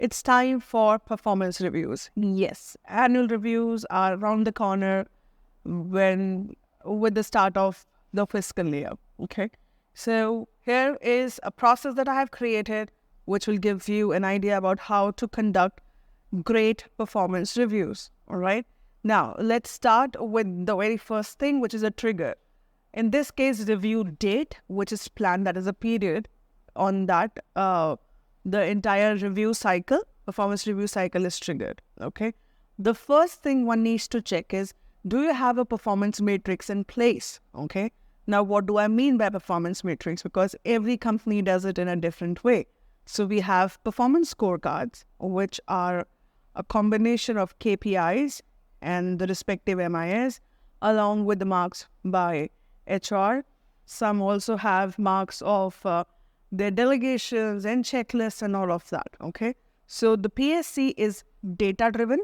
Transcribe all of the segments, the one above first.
it's time for performance reviews. Yes, annual reviews are around the corner when with the start of the fiscal year. Okay, so here is a process that I have created, which will give you an idea about how to conduct great performance reviews. All right. Now let's start with the very first thing, which is a trigger. In this case, review date, which is planned, that is a period on that the entire review cycle, performance review cycle is triggered. Okay. The first thing one needs to check is, do you have a performance matrix in place? Okay. Now, what do I mean by performance matrix? Because every company does it in a different way. So we have performance scorecards, which are a combination of KPIs and the respective MIS, along with the marks by HR. Some also have marks of their delegations and checklists and all of that. Okay. So the PSC is data driven.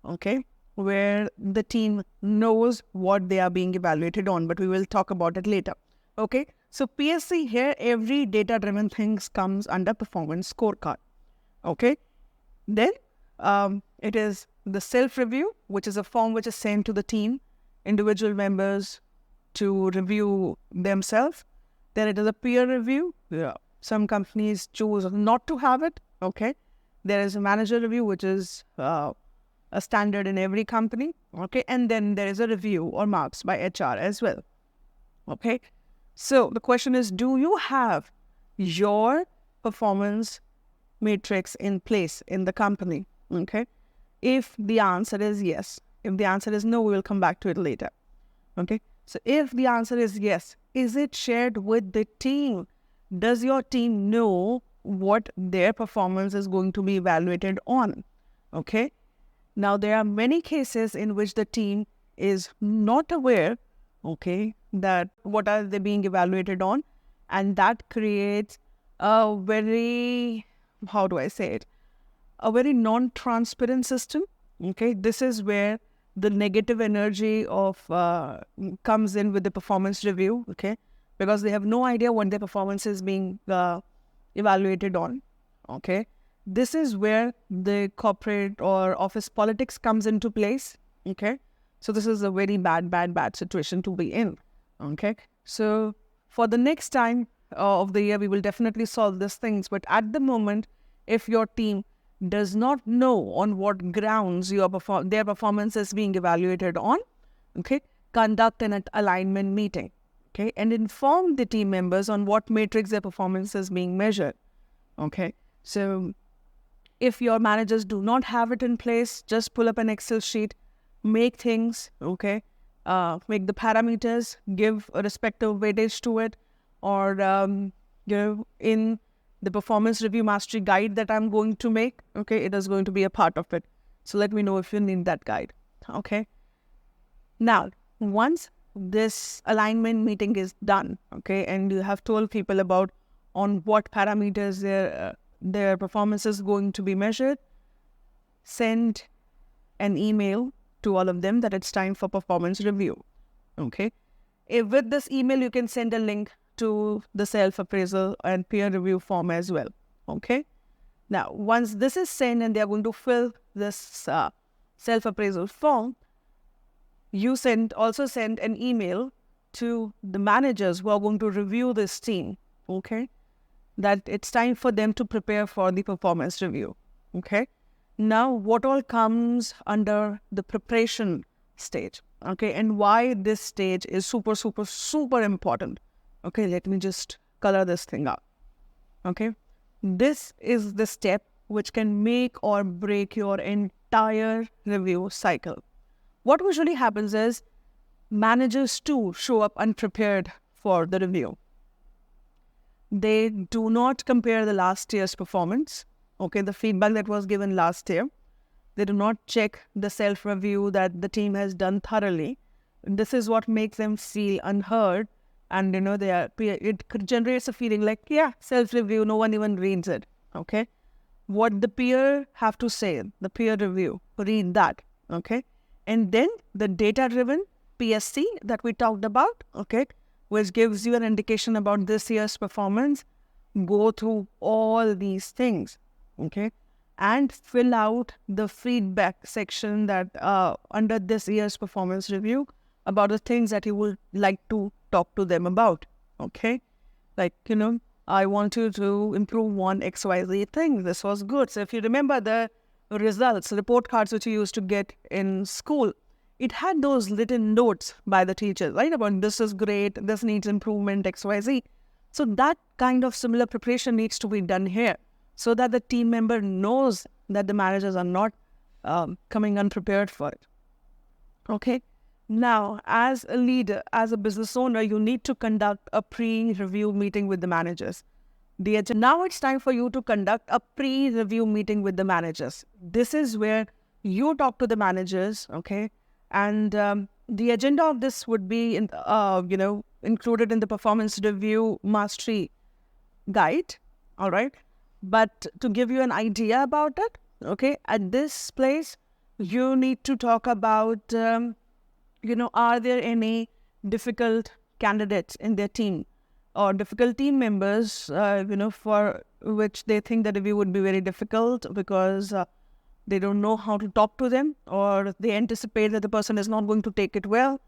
Okay, where the team knows what they are being evaluated on, but we will talk about it later. Okay, so PSC here, every data-driven things comes under performance scorecard. Okay, then it is the self-review, which is a form which is sent to the team, individual members to review themselves. Then it is a peer review. Yeah. Some companies choose not to have it. Okay, there is a manager review, which is a standard in every company, okay? And then there is a review or marks by HR as well, okay? So the question is, do you have your performance matrix in place in the company, okay? If the answer is yes, if the answer is no, we will come back to it later, okay? So if the answer is yes, is it shared with the team? Does your team know what their performance is going to be evaluated on, okay? Now, there are many cases in which the team is not aware, okay, that what are they being evaluated on, and that creates a very, how do I say it, a very non-transparent system, okay. This is where the negative energy of comes in with the performance review, okay, because they have no idea what their performance is being evaluated on, okay. This is where the corporate or office politics comes into place, okay? So this is a very bad situation to be in, okay? So for the next time of the year, we will definitely solve these things. But at the moment, if your team does not know on what grounds their performance is being evaluated on, okay, conduct an alignment meeting, okay? And inform the team members on what matrix their performance is being measured, okay? So if your managers do not have it in place, just pull up an Excel sheet, make things, okay, make the parameters, give a respective weightage to it, or, in the performance review mastery guide that I'm going to make, okay, it is going to be a part of it. So let me know if you need that guide, okay. Now, once this alignment meeting is done, okay, and you have told people about on what parameters their performance is going to be measured, send an email to all of them that it's time for performance review, okay? With this email, you can send a link to the self-appraisal and peer review form as well, okay? Now, once this is sent and they're going to fill this self-appraisal form, you also send an email to the managers who are going to review this team, okay? That it's time for them to prepare for the performance review, okay? Now, what all comes under the preparation stage, okay? And why this stage is super important, okay? Let me just color this thing up, okay? This is the step which can make or break your entire review cycle. What usually happens is managers too show up unprepared for the review. They do not compare the last year's performance, okay, the feedback that was given last year. They do not check the self-review that the team has done thoroughly. This is what makes them feel unheard, and it generates a feeling like, yeah, self-review, no one even reads it, okay. What the peer have to say, the peer review, read that, okay. And then the data-driven PSC that we talked about, okay, which gives you an indication about this year's performance, go through all these things, okay? and fill out the feedback section that under this year's performance review about the things that you would like to talk to them about. Okay, like, I want you to improve on XYZ thing. This was good. So if you remember the results, report cards which you used to get in school, it had those little notes by the teachers, right? About this is great, this needs improvement, XYZ. So that kind of similar preparation needs to be done here so that the team member knows that the managers are not coming unprepared for it. Okay. Now, as a leader, as a business owner, you need to conduct a pre-review meeting with the managers. Now it's time for you to conduct a pre-review meeting with the managers. This is where you talk to the managers, okay? And the agenda of this would be, included in the performance review mastery guide, all right? But to give you an idea about it, okay, at this place, you need to talk about, are there any difficult candidates in their team or difficult team members, for which they think the review would be very difficult because they don't know how to talk to them, or they anticipate that the person is not going to take it well.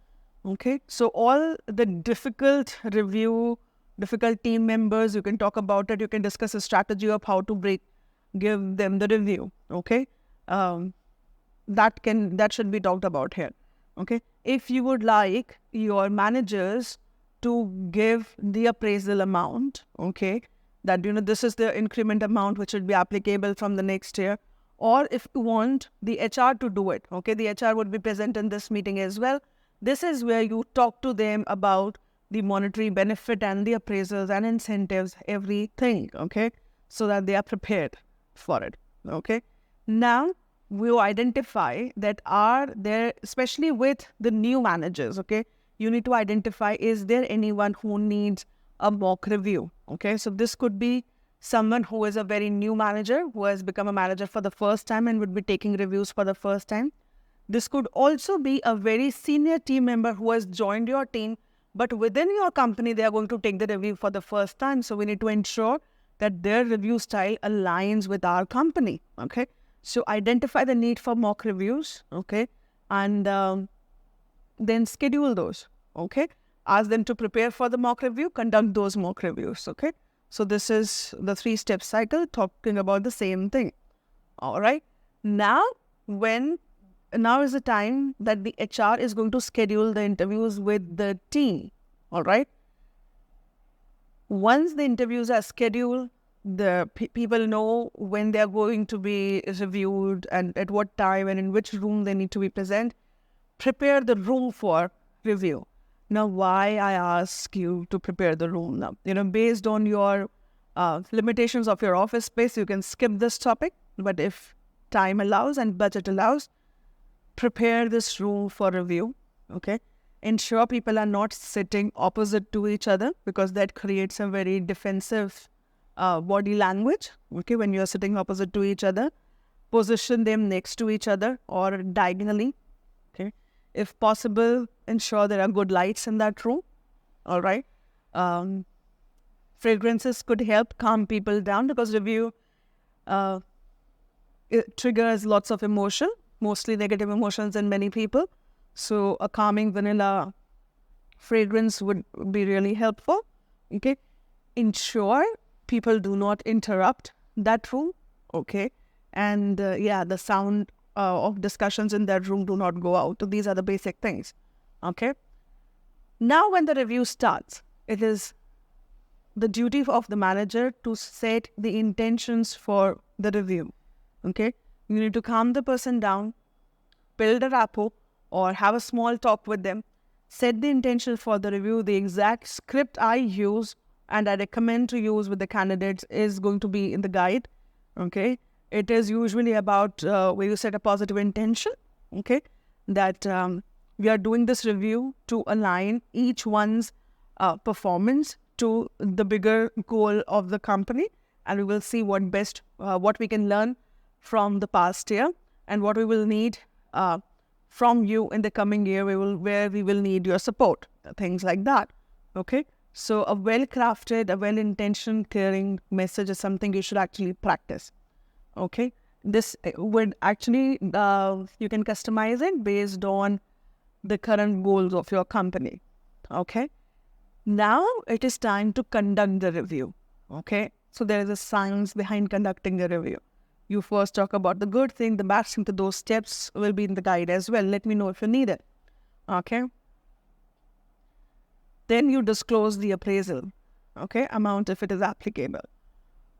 Okay, so all the difficult team members, you can talk about it. You can discuss a strategy of how to give them the review. Okay, that should be talked about here. Okay, if you would like your managers to give the appraisal amount, okay, that this is the increment amount which should be applicable from the next year, or if you want the HR to do it, okay, the HR would be present in this meeting as well. This is where you talk to them about the monetary benefit and the appraisals and incentives, everything, okay, so that they are prepared for it. Okay, now we'll identify that are there, especially with the new managers, okay, you need to identify, is there anyone who needs a mock review? Okay, so this could be someone who is a very new manager, who has become a manager for the first time and would be taking reviews for the first time. This could also be a very senior team member who has joined your team, but within your company, they are going to take the review for the first time. So we need to ensure that their review style aligns with our company. Okay, so identify the need for mock reviews. Okay, and then schedule those. Okay, ask them to prepare for the mock review, conduct those mock reviews. Okay, so this is the 3-step cycle talking about the same thing. All right, now is the time that the HR is going to schedule the interviews with the team. All right, once the interviews are scheduled, the people know when they are going to be reviewed and at what time and in which room they need to be present. Prepare the room for review. Now, why I ask you to prepare the room now? Based on your limitations of your office space, you can skip this topic. But if time allows and budget allows, prepare this room for review. Okay, ensure people are not sitting opposite to each other, because that creates a very defensive body language. Okay, when you are sitting opposite to each other, position them next to each other or diagonally. Okay, if possible, ensure there are good lights in that room. All right, fragrances could help calm people down, because review it triggers lots of emotion, mostly negative emotions in many people. So a calming vanilla fragrance would be really helpful. Okay, ensure people do not interrupt that room. Okay, and the sound of discussions in that room do not go out. So these are the basic things. Okay, now when the review starts, it is the duty of the manager to set the intentions for the review. Okay, you need to calm the person down, build a rapport, or have a small talk with them. Set the intention for the review. The exact script I use and I recommend to use with the candidates is going to be in the guide. Okay, it is usually about where you set a positive intention. Okay, that we are doing this review to align each one's performance to the bigger goal of the company, and we will see what we can learn from the past year and what we will need from you in the coming year, where we will need your support, things like that. Okay, so a well-crafted, a well-intentioned, clearing message is something you should actually practice. Okay, this would actually, you can customize it based on the current goals of your company. Okay. Now it is time to conduct the review. Okay. So there is a science behind conducting the review. You first talk about the good thing, the bad thing. To those steps will be in the guide as well. Let me know if you need it. Okay. Then you disclose the appraisal, okay, amount if it is applicable.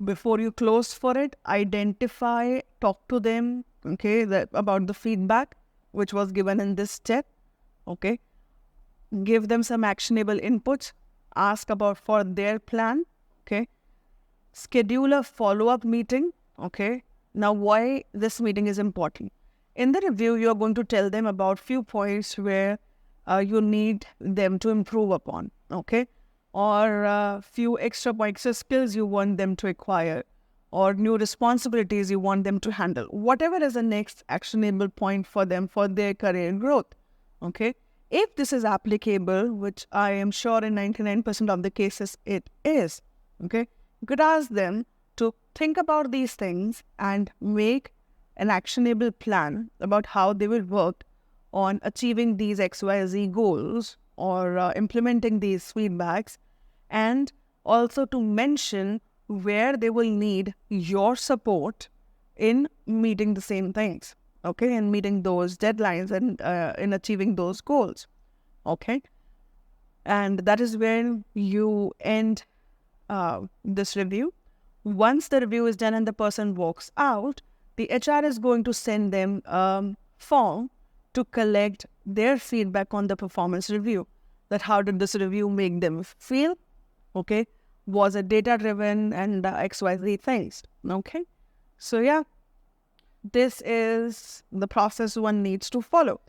Before you close for it, identify, talk to them, okay, about the feedback which was given in this step, okay. Give them some actionable inputs, ask about for their plan, okay. Schedule a follow-up meeting, okay. Now, why this meeting is important? In the review, you are going to tell them about few points where you need them to improve upon, okay? Or few extra skills you want them to acquire, or new responsibilities you want them to handle. Whatever is the next actionable point for them for their career growth, okay? If this is applicable, which I am sure in 99% of the cases it is, okay? You could ask them to think about these things and make an actionable plan about how they will work on achieving these XYZ goals or implementing these feedbacks, and also to mention where they will need your support in meeting the same things, okay, and meeting those deadlines and in achieving those goals, okay. And that is when you end this review. Once the review is done and the person walks out, the HR is going to send them a form to collect their feedback on the performance review. That how did this review make them feel? Okay. Was it data-driven and XYZ things? Okay. So yeah, this is the process one needs to follow.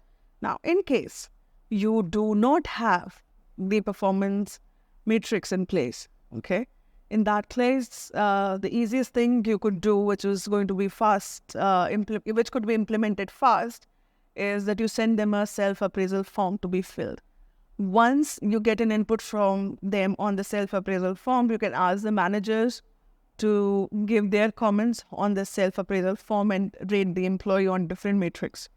Now, in case you do not have the performance matrix in place, okay, in that case, the easiest thing you could do, which is going to be fast, which could be implemented fast, is that you send them a self-appraisal form to be filled. Once you get an input from them on the self-appraisal form, you can ask the managers to give their comments on the self-appraisal form and rate the employee on different metrics,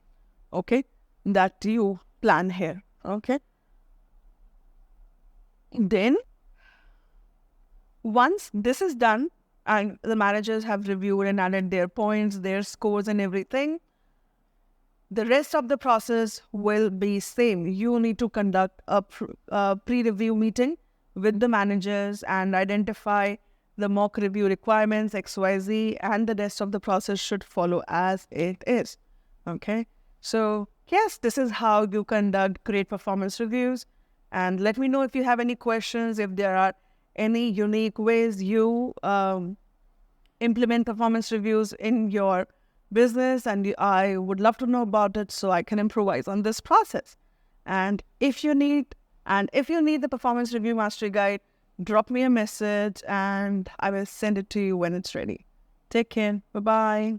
okay, that you plan here, okay. Then, once this is done and the managers have reviewed and added their points, their scores and everything, the rest of the process will be same. You need to conduct a pre-review meeting with the managers and identify the mock review requirements, XYZ, and the rest of the process should follow as it is. Okay. So yes, this is how you conduct great performance reviews. And let me know if you have any questions, if there are any unique ways you implement performance reviews in your business, and I would love to know about it so I can improvise on this process. And if you need the performance review mastery guide, drop me a message and I will send it to you when it's ready. Take care. Bye-bye.